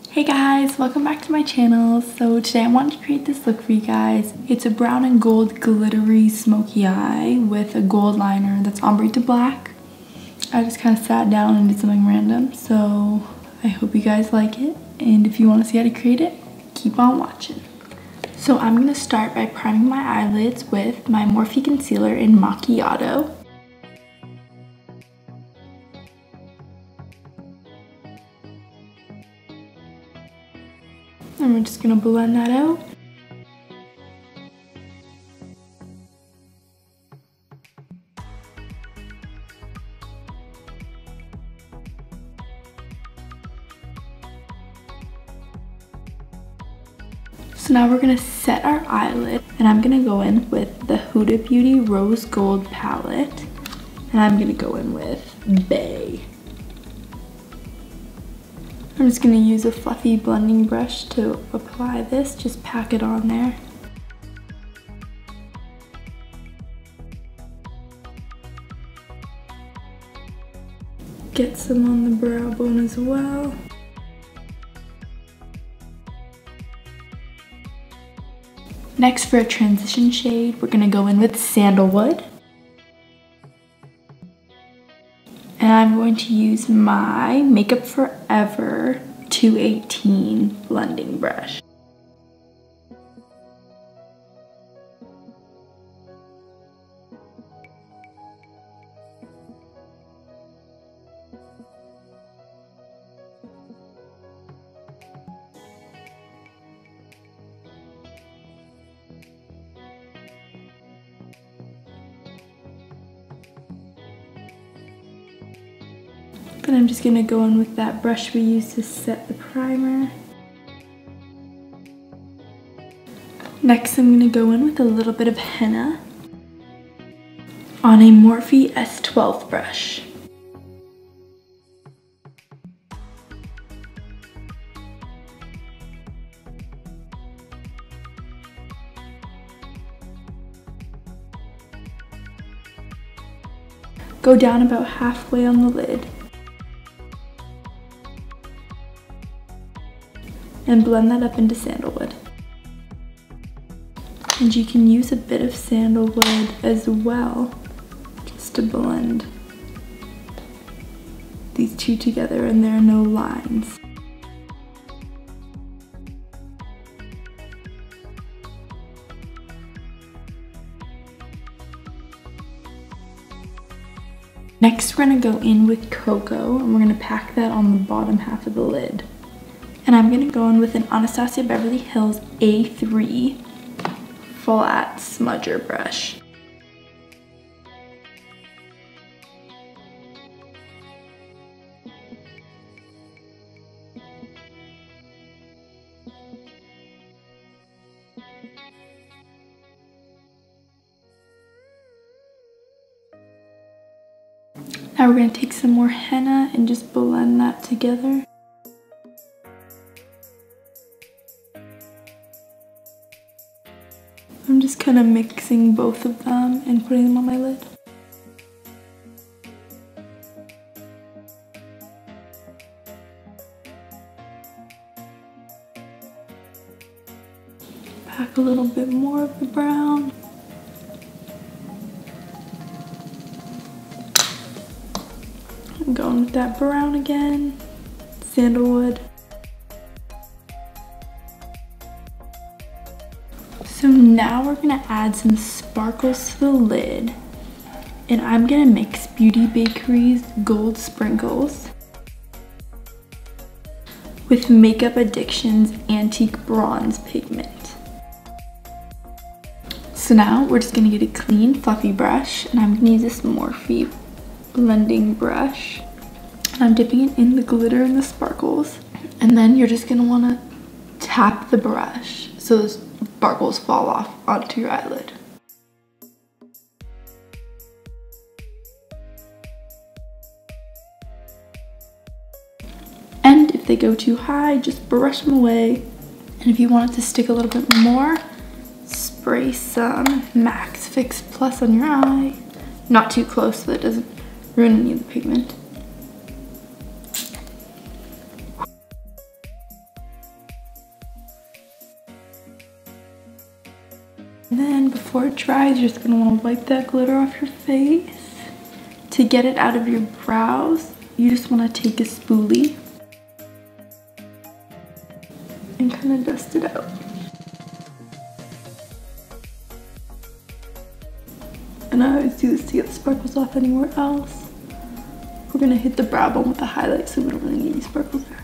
Hey guys, welcome back to my channel. So today I wanted to create this look for you guys. It's a brown and gold glittery smoky eye with a gold liner that's ombre to black. I just kind of sat down and did something random, so I hope you guys like it. And if you want to see how to create it, keep on watching. So I'm going to start by priming my eyelids with my Morphe concealer in Macchiato. And we're just going to blend that out. So now we're going to set our eyelid, and I'm going to go in with the Huda Beauty Rose Gold palette, and I'm going to go in with Bay. I'm just going to use a fluffy blending brush to apply this, just pack it on there. Get some on the brow bone as well. Next, for a transition shade, we're going to go in with Sandalwood. And I'm going to use my Makeup Forever 218 blending brush. And I'm just gonna go in with that brush we used to set the primer. Next, I'm gonna go in with a little bit of henna on a Morphe S12 brush. Go down about halfway on the lid. And blend that up into Sandalwood. And you can use a bit of Sandalwood as well, just to blend these two together and there are no lines. Next, we're gonna go in with Cocoa, and we're gonna pack that on the bottom half of the lid. And I'm gonna go in with an Anastasia Beverly Hills A3 flat smudger brush. Now we're gonna take some more henna and just blend that together. I'm just kind of mixing both of them and putting them on my lid. Pack a little bit more of the brown. I'm going with that brown again, Sandalwood. So now we're gonna add some sparkles to the lid, and I'm gonna mix Beauty Bakerie's Gold Sprinkles with Makeup Addiction's Antique Bronze Pigment. So now we're just gonna get a clean fluffy brush, and I'm gonna use this Morphe blending brush, and I'm dipping it in the glitter and the sparkles, and then you're just gonna wanna tap the brush so the sparkles fall off onto your eyelid. And if they go too high, just brush them away. And if you want it to stick a little bit more, spray some Max Fix Plus on your eye. Not too close so that it doesn't ruin any of the pigment. And then before it dries, you're just gonna wanna wipe that glitter off your face. To get it out of your brows, you just wanna take a spoolie and kind of dust it out. And I always do this to get the sparkles off anywhere else. We're gonna hit the brow bone with the highlight so we don't really need any sparkles there.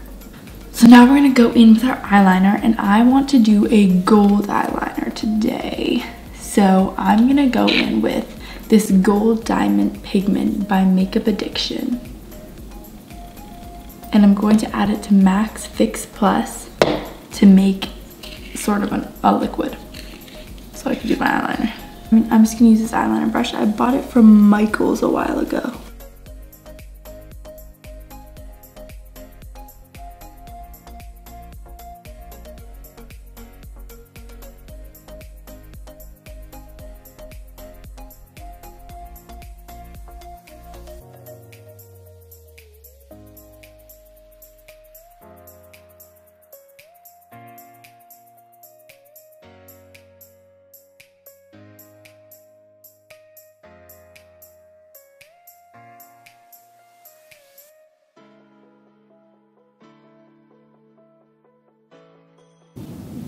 So now we're gonna go in with our eyeliner, and I want to do a gold eyeliner today. So I'm gonna go in with this Gold Diamond Pigment by Makeup Addiction. And I'm going to add it to Max Fix Plus to make sort of a liquid, so I can do my eyeliner. I'm just gonna use this eyeliner brush. I bought it from Michael's a while ago.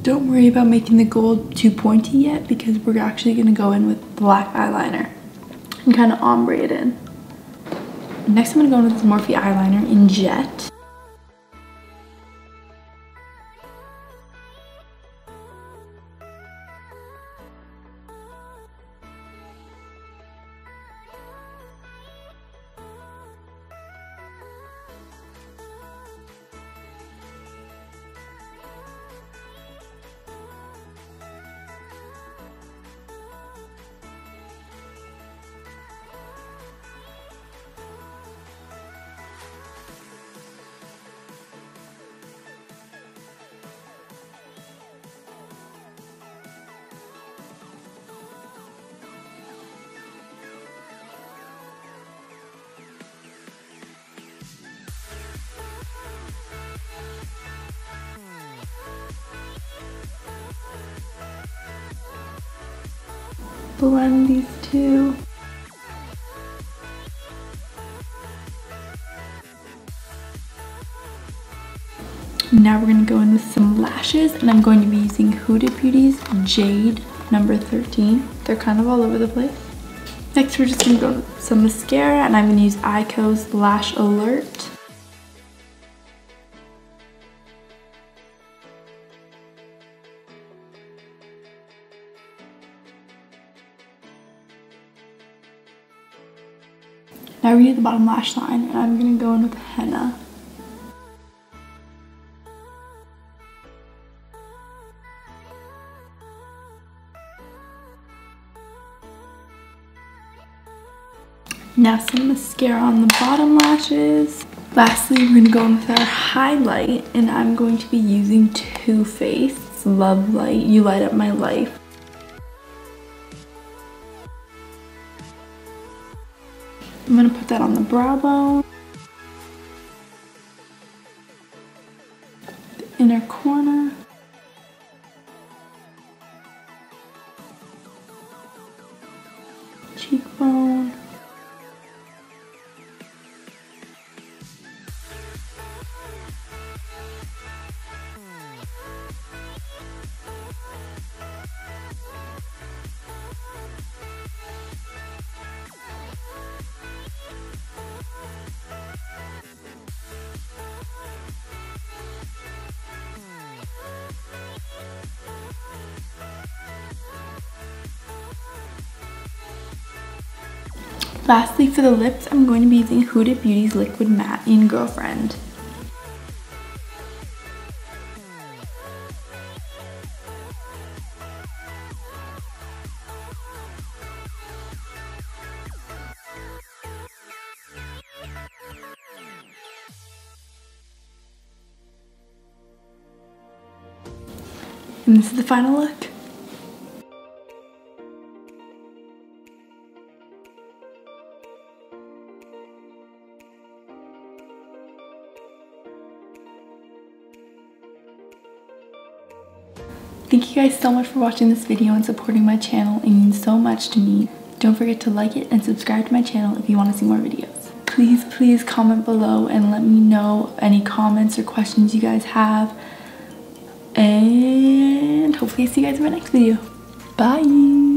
Don't worry about making the gold too pointy yet, because we're actually gonna go in with black eyeliner and kind of ombre it in. Next, I'm gonna go in with this Morphe eyeliner in Jet. Blend these two. Now we're gonna go in with some lashes, and I'm going to be using Huda Beauty's Jade number 13. They're kind of all over the place. Next, we're just gonna go with some mascara, and I'm gonna use Ico's Lash Alert. Now we're gonna do the bottom lash line, and I'm gonna go in with henna. Now some mascara on the bottom lashes. Lastly, we're gonna go in with our highlight, and I'm going to be using Toofaced's Love Light, You Light Up My Life. I'm gonna put that on the brow bone, the inner corner, cheekbone, Lastly, for the lips, I'm going to be using Huda Beauty's Liquid Matte in Girlfriend. And this is the final look. Thank you guys so much for watching this video and supporting my channel. It means so much to me. Don't forget to like it and subscribe to my channel if you want to see more videos. Please comment below and let me know any comments or questions you guys have. And hopefully I see you guys in my next video. Bye!